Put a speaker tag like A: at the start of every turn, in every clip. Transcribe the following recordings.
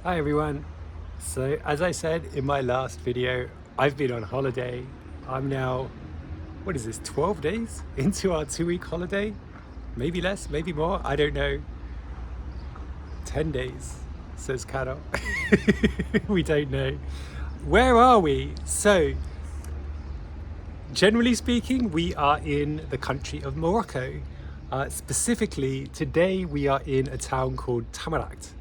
A: Hi everyone. So as I said in my last video, I've been on holiday. I'm now, what is this, 12 days into our 2-week holiday? Maybe less, maybe more, I don't know. 10 days, says Karo. We don't know. Where are we? So, generally speaking, we are in the country of Morocco. Specifically, today we are in a town called Tamaraght.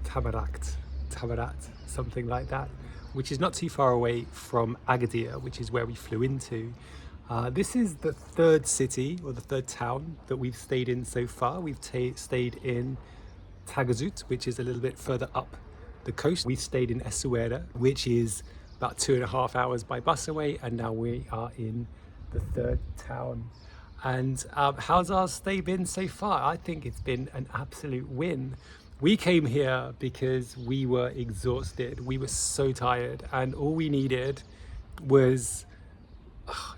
A: Tamraght, something like that, which is not too far away from Agadir, which is where we flew into. This is the third city or the third town that we've stayed in so far. We've stayed in Taghazout, which is a little bit further up the coast. We stayed in Essaouira, which is about 2.5 hours by bus away, and now we are in the third town. And how's our stay been so far? I think it's been an absolute win. We came here because we were exhausted. We were so tired, and all we needed was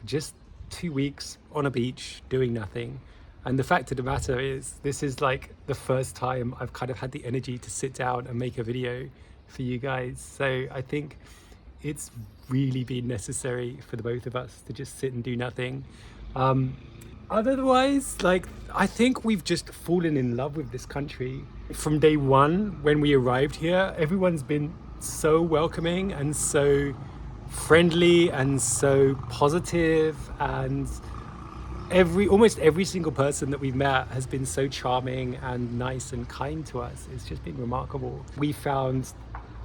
A: just 2 weeks on a beach doing nothing. And the fact of the matter is, this is like the first time I've kind of had the energy to sit down and make a video for you guys. So I think it's really been necessary for the both of us to just sit and do nothing. Otherwise, like, I think we've just fallen in love with this country. From day one, when we arrived here, everyone's been so welcoming and so friendly and so positive, and almost every single person that we've met has been so charming and nice and kind to us. It's just been remarkable. We found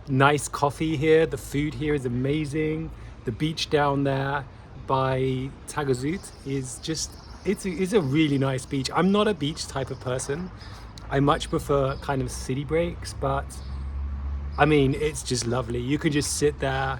A: nice coffee here. The food here is amazing. The beach down there by Taghazout is just, it's a really nice beach. I'm not a beach type of person. I much prefer kind of city breaks, but I mean, it's just lovely. You can just sit there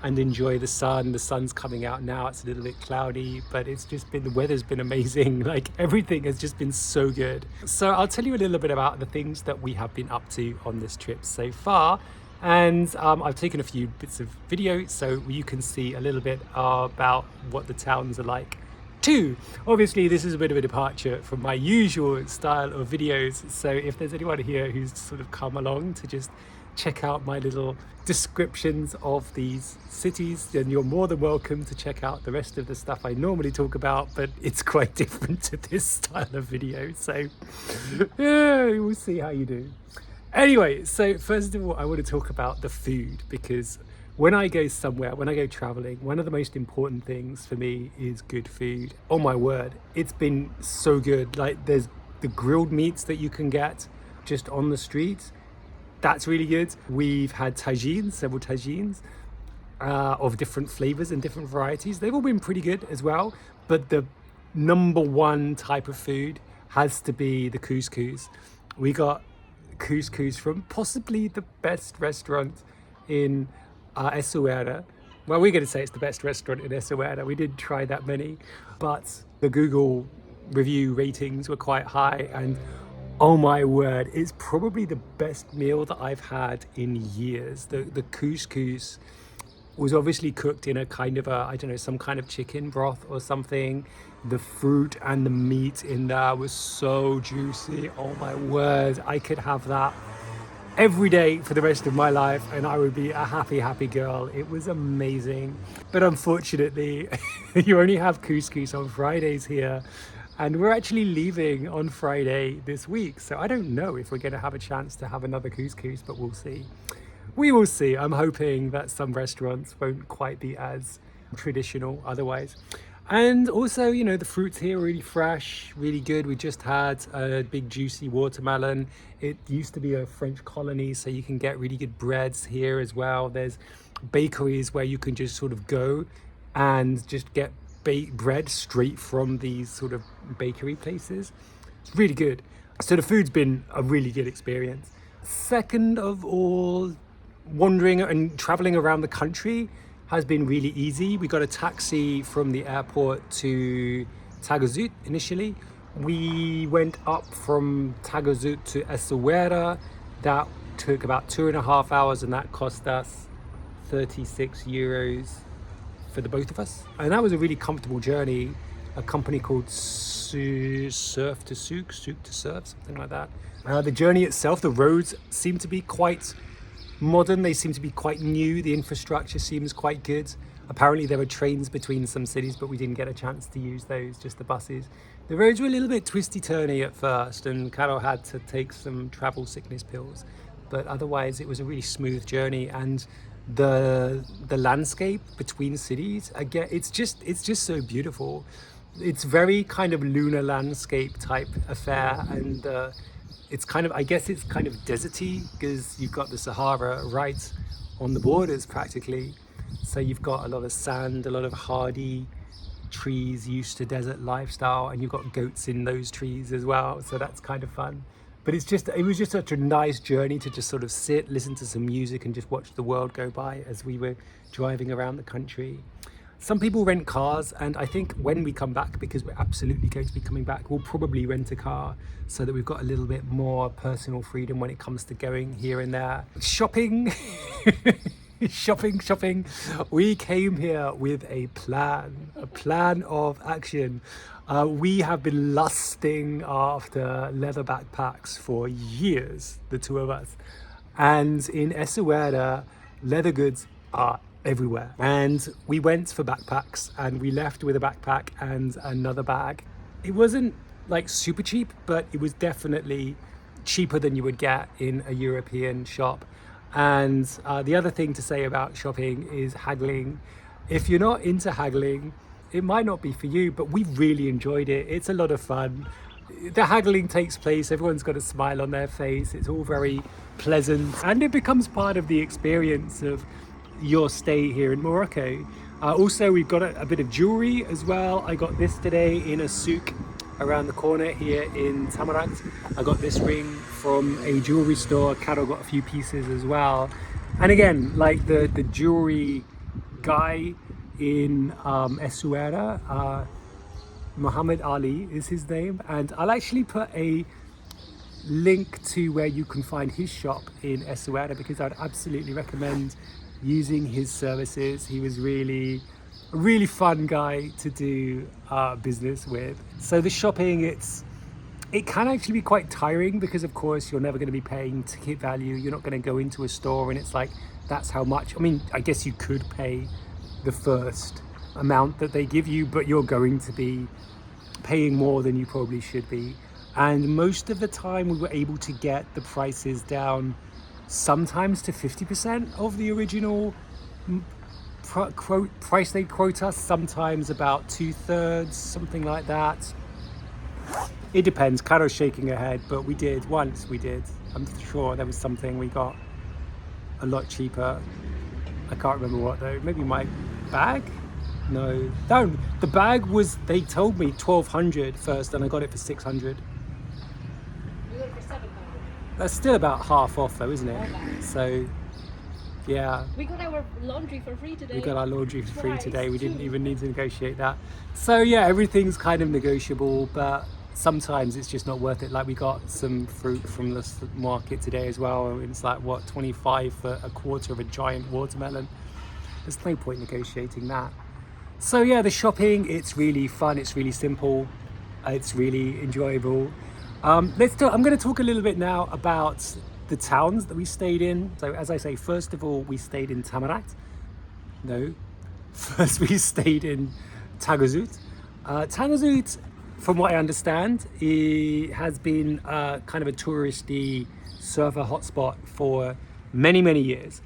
A: and enjoy the sun. The sun's coming out now. It's a little bit cloudy, but it's just been, the weather's been amazing. Like, everything has just been so good. So I'll tell you a little bit about the things that we have been up to on this trip so far. And I've taken a few bits of video so you can see a little bit about what the towns are like too. Obviously, this is a bit of a departure from my usual style of videos. So if there's anyone here who's sort of come along to just check out my little descriptions of these cities, then you're more than welcome to check out the rest of the stuff I normally talk about, but it's quite different to this style of video. So yeah, we'll see how you do. Anyway, so first of all, I want to talk about the food, because when I go somewhere, when I go traveling, one of the most important things for me is good food. Oh my word, it's been so good. Like, there's the grilled meats that you can get just on the street. That's really good. We've had tagines, several tagines of different flavors and different varieties. They've all been pretty good as well. But the number one type of food has to be the couscous. We got couscous from possibly the best restaurant in Essaouira. Well, we're going to say it's the best restaurant in Essaouira. We didn't try that many, but the Google review ratings were quite high, and oh my word, it's probably the best meal that I've had in years. The couscous was obviously cooked in a kind of a, I don't know, some kind of chicken broth or something. The fruit and the meat in there was so juicy. Oh my word, I could have that every day for the rest of my life and I would be a happy girl. It was amazing. But unfortunately, you only have couscous on Fridays here. And we're actually leaving on Friday this week. So I don't know if we're going to have a chance to have another couscous, but we'll see. We will see. I'm hoping that some restaurants won't quite be as traditional otherwise. And also, you know, the fruits here are really fresh, really good. We just had a big juicy watermelon. It used to be a French colony, so you can get really good breads here as well. There's bakeries where you can just sort of go and just get baked bread straight from these sort of bakery places. It's really good. So the food's been a really good experience. Second of all, wandering and traveling around the country has been really easy. We got a taxi from the airport to Taghazout initially. We went up from Taghazout to Essaouira. That took about 2.5 hours, and that cost us 36 euros for the both of us. And that was a really comfortable journey. A company called Surf to Souk to Surf, something like that. The journey itself, the roads seem to be quite modern. They seem to be quite new. The infrastructure seems quite good. Apparently there are trains between some cities, but we didn't get a chance to use those, just the buses. The roads were a little bit twisty-turny at first, and Karo had to take some travel sickness pills. But otherwise, it was a really smooth journey, and the landscape between cities, again, it's just so beautiful. It's very kind of lunar landscape type affair, and it's kind of, I guess it's kind of deserty because you've got the Sahara right on the borders practically. So you've got a lot of sand, a lot of hardy trees used to desert lifestyle, and you've got goats in those trees as well. So that's kind of fun. But it was just such a nice journey to just sort of sit, listen to some music and just watch the world go by as we were driving around the country. Some people rent cars, and I think when we come back, because we're absolutely going to be coming back, we'll probably rent a car so that we've got a little bit more personal freedom when it comes to going here and there. Shopping, shopping. We came here with a plan of action. We have been lusting after leather backpacks for years, the two of us. And in Essaouira, leather goods are everywhere. And we went for backpacks, and we left with a backpack and another bag. It wasn't like super cheap, but it was definitely cheaper than you would get in a European shop. And the other thing to say about shopping is haggling. If you're not into haggling, it might not be for you, but we really enjoyed it. It's a lot of fun. The haggling takes place, everyone's got a smile on their face, it's all very pleasant, and it becomes part of the experience of your stay here in Morocco. Also, we've got a bit of jewelry as well. I got this today in a souk around the corner here in Tamaraght. I got this ring from a jewelry store. Karo got a few pieces as well. And again, like the jewelry guy in Essaouira, Muhammad Ali is his name, and I'll actually put a link to where you can find his shop in Essaouira, because I'd absolutely recommend using his services. He was really a really fun guy to do business with. So the shopping, it can actually be quite tiring, because of course you're never going to be paying ticket value. You're not going to go into a store and it's like, that's how much. I mean, I guess you could pay the first amount that they give you, but you're going to be paying more than you probably should be. And most of the time we were able to get the prices down sometimes to 50% of the original price they quote us, sometimes about 2/3, something like that. It depends. Karo's shaking her head, but we did. I'm sure there was something we got a lot cheaper. I can't remember what though. Maybe my bag? No. The bag was, they told me 1,200 first, and I got it for 600.
B: You got it for 700.
A: That's still about half off though, isn't it?
B: Okay.
A: So, yeah.
B: We got our laundry for free today.
A: We got our laundry for free
B: Twice.
A: today. We didn't even need to negotiate that. So yeah, everything's kind of negotiable, but sometimes it's just not worth it. Like we got some fruit from the market today as well. It's like, what, 25 for a quarter of a giant watermelon. There's no point negotiating that. So yeah, the shopping, it's really fun. It's really simple. It's really enjoyable. I'm going to talk a little bit now about the towns that we stayed in. So as I say, first of all, we stayed in Tamaraght. No, first we stayed in Taghazout. Taghazout, from what I understand, it has been kind of a touristy surfer hotspot for many, many years.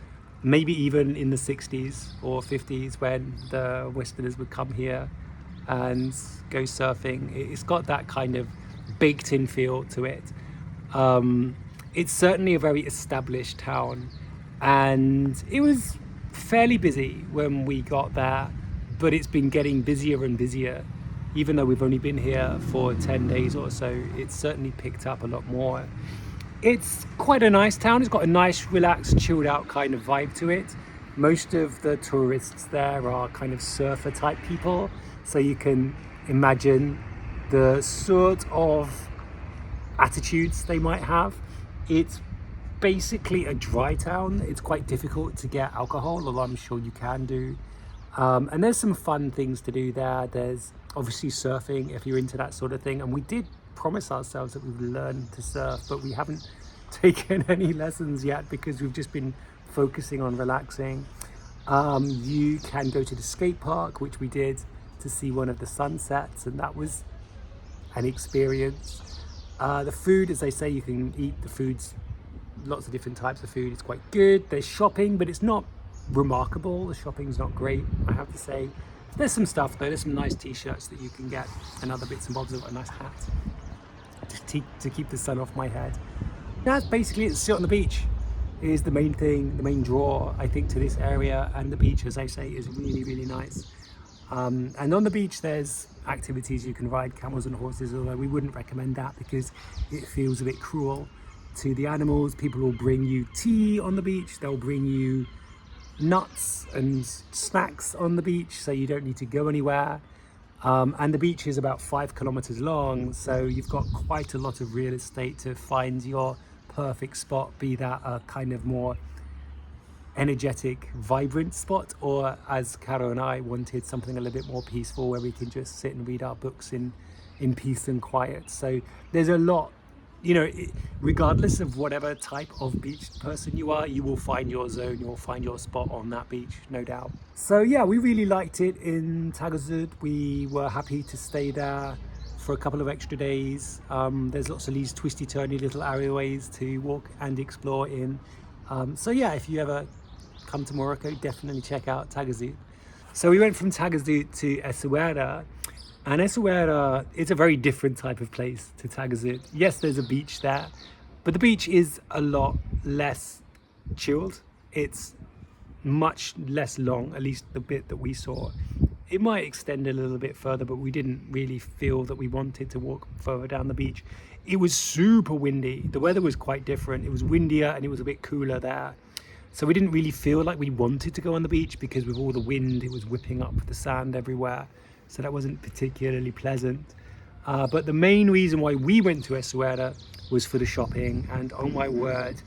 A: Maybe even in the 60s or 50s when the Westerners would come here and go surfing. It's got that kind of baked in feel to it. It's certainly a very established town, and it was fairly busy when we got there, but it's been getting busier and busier. Even though we've only been here for 10 days or so, it's certainly picked up a lot more. It's quite a nice town. It's got a nice, relaxed, chilled out kind of vibe to it. Most of the tourists there are kind of surfer type people, so you can imagine the sort of attitudes they might have. It's basically a dry town. It's quite difficult to get alcohol, although I'm sure you can do. And there's some fun things to do there. There's obviously surfing if you're into that sort of thing. And we did promise ourselves that we would learn to surf, but we haven't taken any lessons yet because we've just been focusing on relaxing. You can go to the skate park, which we did to see one of the sunsets, and that was an experience. The food, as they say, you can eat the foods, lots of different types of food. It's quite good. There's shopping, but it's not remarkable. The shopping's not great, I have to say. There's some stuff though. There's some nice t-shirts that you can get and other bits and bobs. I've got a nice hat to keep the sun off my head. That's basically it. Sit on the beach is the main thing, the main draw, I think, to this area. And the beach, as I say, is really, really nice. And on the beach, there's activities. You can ride camels and horses, although we wouldn't recommend that because it feels a bit cruel to the animals. People will bring you tea on the beach. They'll bring you nuts and snacks on the beach, so you don't need to go anywhere. And the beach is about 5 kilometers long, so you've got quite a lot of real estate to find your perfect spot, be that a kind of more energetic, vibrant spot, or as Karo and I wanted, something a little bit more peaceful where we can just sit and read our books in peace and quiet. So there's a lot, regardless of whatever type of beach person you are, you will find your zone, you will find your spot on that beach, no doubt. So yeah, we really liked it in Taghazout. We were happy to stay there for a couple of extra days. There's lots of these twisty turny little areaways to walk and explore in. So yeah, if you ever come to Morocco, definitely check out Taghazout. So we went from Taghazout to Essaouira, and Essaouira is a very different type of place to Taghazout. Yes, there's a beach there, but the beach is a lot less chilled. It's much less long, at least the bit that we saw. It might extend a little bit further, but we didn't really feel that we wanted to walk further down the beach. It was super windy. The weather was quite different. It was windier and it was a bit cooler there. So we didn't really feel like we wanted to go on the beach because with all the wind, it was whipping up the sand everywhere. So that wasn't particularly pleasant. But the main reason why we went to Essaouira was for the shopping. And oh my word,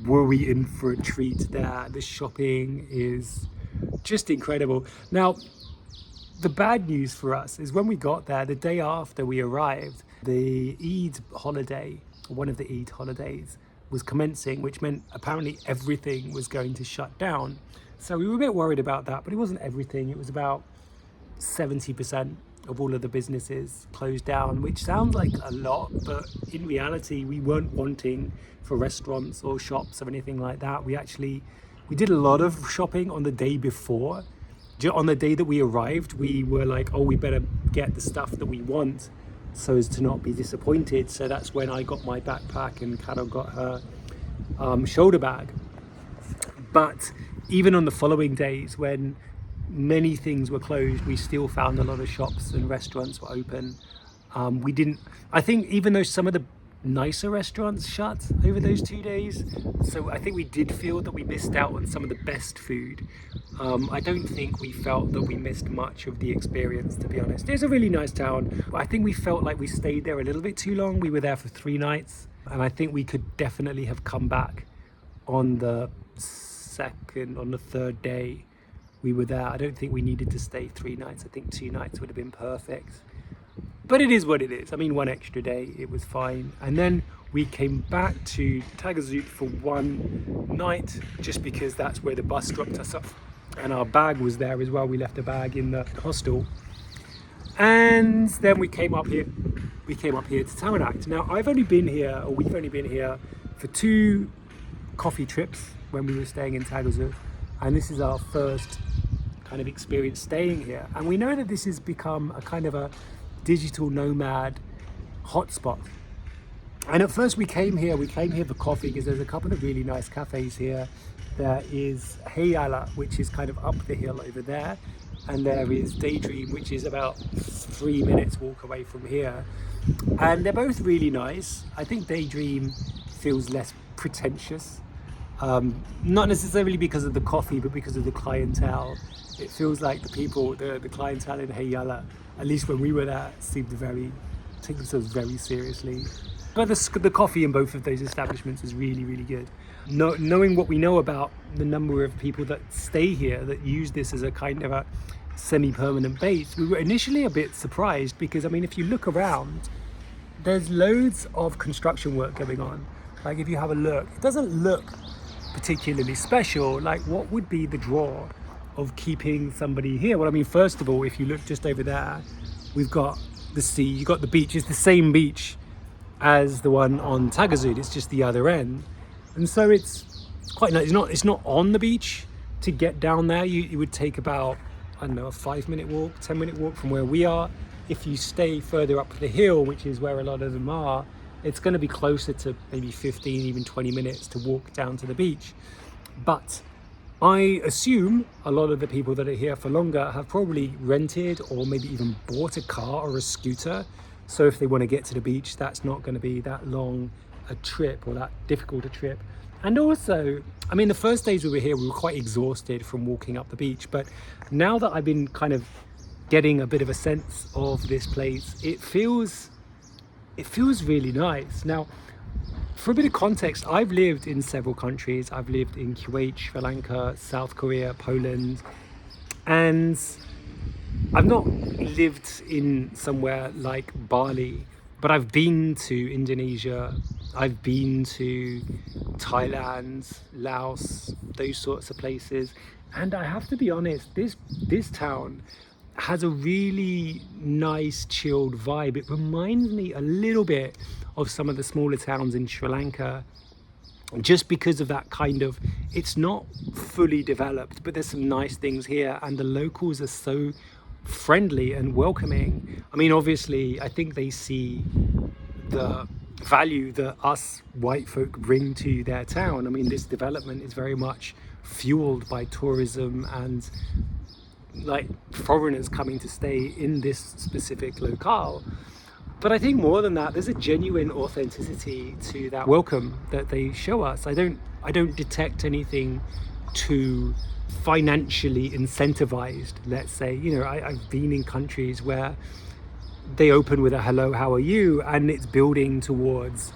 A: were we in for a treat there. The shopping is just incredible. Now, the bad news for us is when we got there, the day after we arrived, the Eid holiday, one of the Eid holidays, was commencing, which meant apparently everything was going to shut down. So we were a bit worried about that, but it wasn't everything. It was about 70% of all of the businesses closed down, which sounds like a lot, but in reality, we weren't wanting for restaurants or shops or anything like that. We did a lot of shopping on the day before. On the day that we arrived, we were like, oh, we better get the stuff that we want so as to not be disappointed. So that's when I got my backpack and Karo got her shoulder bag. But even on the following days, when many things were closed, we still found a lot of shops and restaurants were open. I think even though some of the nicer restaurants shut over those 2 days, so I think we did feel that we missed out on some of the best food. I don't think we felt that we missed much of the experience, to be honest. It's a really nice town, but I think we felt like we stayed there a little bit too long. We were there for 3 nights, and I think we could definitely have come back on the 3rd day we were there. I don't think we needed to stay 3 nights. I think 2 nights would have been perfect. But it is what it is. I mean, 1 extra day, it was fine. And then we came back to Taghazout for 1 night, just because that's where the bus dropped us off. And our bag was there as well. We left the bag in the hostel. And then we came up here. We came up here to Tamraght. Now, we've only been here for 2 coffee trips when we were staying in Taghazout. And this is our first kind of experience staying here. And we know that this has become a kind of a digital nomad hotspot. And at first we came here for coffee because there's a couple of really nice cafes here. There is Hayala, which is kind of up the hill over there. And there is Daydream, which is about 3 minutes walk away from here. And they're both really nice. I think Daydream feels less pretentious. Not necessarily because of the coffee, but because of the clientele. It feels like the clientele in Hayala, at least when we were there, seemed to take themselves very seriously. But the coffee in both of those establishments is really, really good. Knowing what we know about the number of people that stay here, that use this as a kind of a semi-permanent base, we were initially a bit surprised because, I mean, if you look around, there's loads of construction work going on. Like if you have a look, it doesn't look particularly special. Like what would be the draw of keeping somebody here? Well, I mean, first of all, if you look just over there, we've got the sea, you've got the beach. It's the same beach as the one on Taghazout, it's just the other end. And so it's quite nice. It's not on the beach. To get down there, it would take about, I don't know, a 5-minute walk, 10-minute walk from where we are. If you stay further up the hill, which is where a lot of them are, it's going to be closer to maybe 15, even 20 minutes to walk down to the beach. But I assume a lot of the people that are here for longer have probably rented or maybe even bought a car or a scooter. So if they want to get to the beach, that's not going to be that long a trip or that difficult a trip. And also, I mean, the first days we were here, we were quite exhausted from walking up the beach. But now that I've been kind of getting a bit of a sense of this place, it feels really nice. Now, for a bit of context, I've lived in several countries. I've lived in Kuwait, Sri Lanka, South Korea, Poland, and I've not lived in somewhere like Bali, but I've been to Indonesia, I've been to Thailand, Laos, those sorts of places. And I have to be honest, this town has a really nice chilled vibe. It reminds me a little bit of some of the smaller towns in Sri Lanka, just because of that kind of, it's not fully developed, but there's some nice things here, and the locals are so friendly and welcoming. I mean, obviously, I think they see the value that us white folk bring to their town. I mean, this development is very much fueled by tourism and like foreigners coming to stay in this specific locale. But I think more than that, there's a genuine authenticity to that welcome that they show us. I don't detect anything too financially incentivized, let's say. You know, I've been in countries where they open with a hello, how are you? And it's building towards,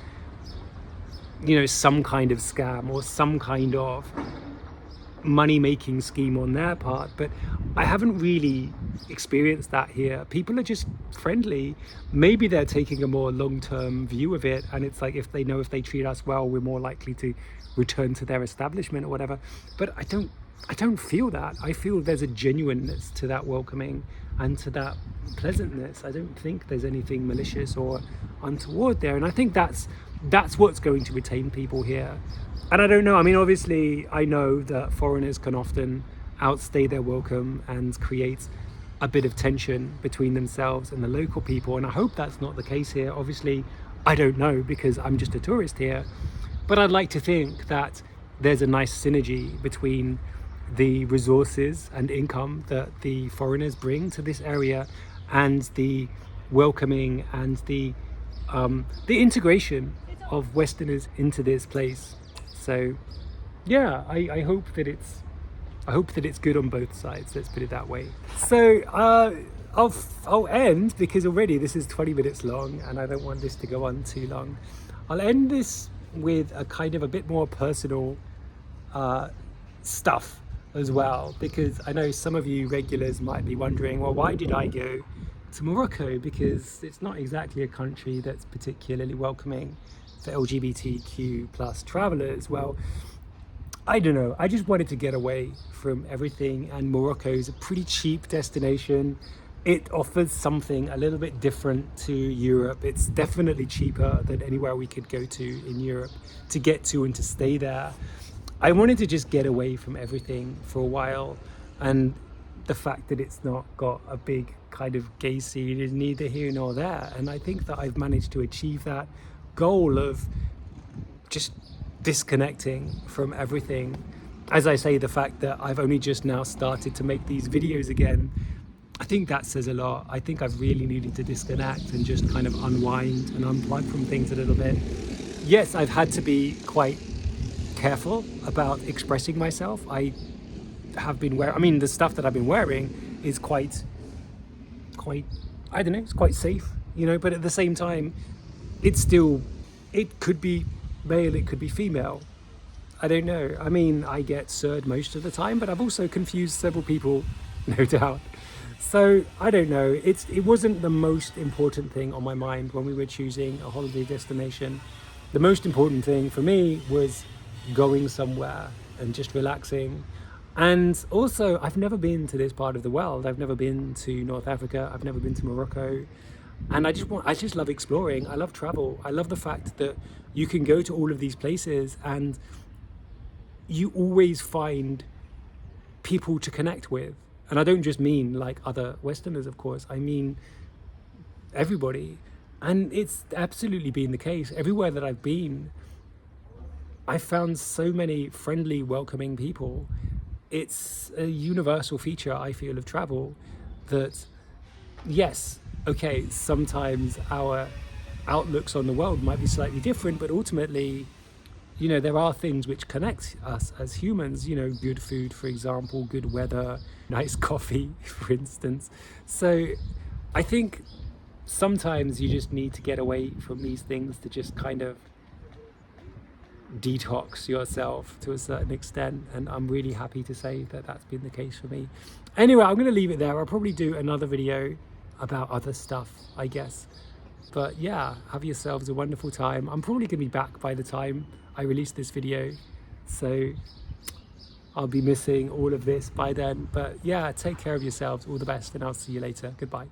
A: you know, some kind of scam or some kind of money-making scheme on their part. But I haven't really experienced that here. People are just friendly. Maybe they're taking a more long-term view of it, and it's like, if they know if they treat us well, we're more likely to return to their establishment or whatever. But I don't feel that. I feel there's a genuineness to that welcoming and to that pleasantness. I don't think there's anything malicious or untoward there. And I think that's what's going to retain people here. And I don't know, I mean, obviously I know that foreigners can often outstay their welcome and create a bit of tension between themselves and the local people. And I hope that's not the case here. Obviously, I don't know because I'm just a tourist here. But I'd like to think that there's a nice synergy between the resources and income that the foreigners bring to this area and the welcoming and the integration of Westerners into this place. So yeah, I hope that it's good on both sides, let's put it that way. So I'll end, because already this is 20 minutes long and I don't want this to go on too long. I'll end this with a kind of a bit more personal stuff as well, because I know some of you regulars might be wondering, well, why did I go to Morocco? Because it's not exactly a country that's particularly welcoming for LGBTQ plus travelers. Well, I don't know, I just wanted to get away from everything, and Morocco is a pretty cheap destination. It offers something a little bit different to Europe. It's definitely cheaper than anywhere we could go to in Europe to get to and to stay there. I wanted to just get away from everything for a while, and the fact that it's not got a big kind of gay scene is neither here nor there. And I think that I've managed to achieve that goal of just disconnecting from everything. As I say, the fact that I've only just now started to make these videos again, I think that says a lot. I think I've really needed to disconnect and just kind of unwind and unplug from things a little bit. Yes, I've had to be quite careful about expressing myself. I have been wearing, I mean, the stuff that I've been wearing is quite, I don't know, it's quite safe, you know, but at the same time, it could be male, it could be female. I don't know. I mean, I get served most of the time, but I've also confused several people, no doubt. So I don't know. It wasn't the most important thing on my mind when we were choosing a holiday destination. the most important thing for me was going somewhere and just relaxing. And also, I've never been to this part of the world. I've never been to North Africa. I've never been to Morocco. And I just love exploring. I love travel. I love the fact that you can go to all of these places and you always find people to connect with. And I don't just mean like other Westerners, of course. I mean everybody. And it's absolutely been the case. Everywhere that I've been, I found so many friendly, welcoming people. It's a universal feature, I feel, of travel that, yes, okay, sometimes our outlooks on the world might be slightly different, but ultimately, you know, there are things which connect us as humans, you know, good food, for example, good weather, nice coffee, for instance. So I think sometimes you just need to get away from these things to just kind of detox yourself to a certain extent, and I'm really happy to say that that's been the case for me. Anyway, I'm going to leave it there. I'll probably do another video about other stuff, I guess. But yeah, have yourselves a wonderful time. I'm probably going to be back by the time I release this video, so I'll be missing all of this by then. But yeah, take care of yourselves. All the best, and I'll see you later. Goodbye.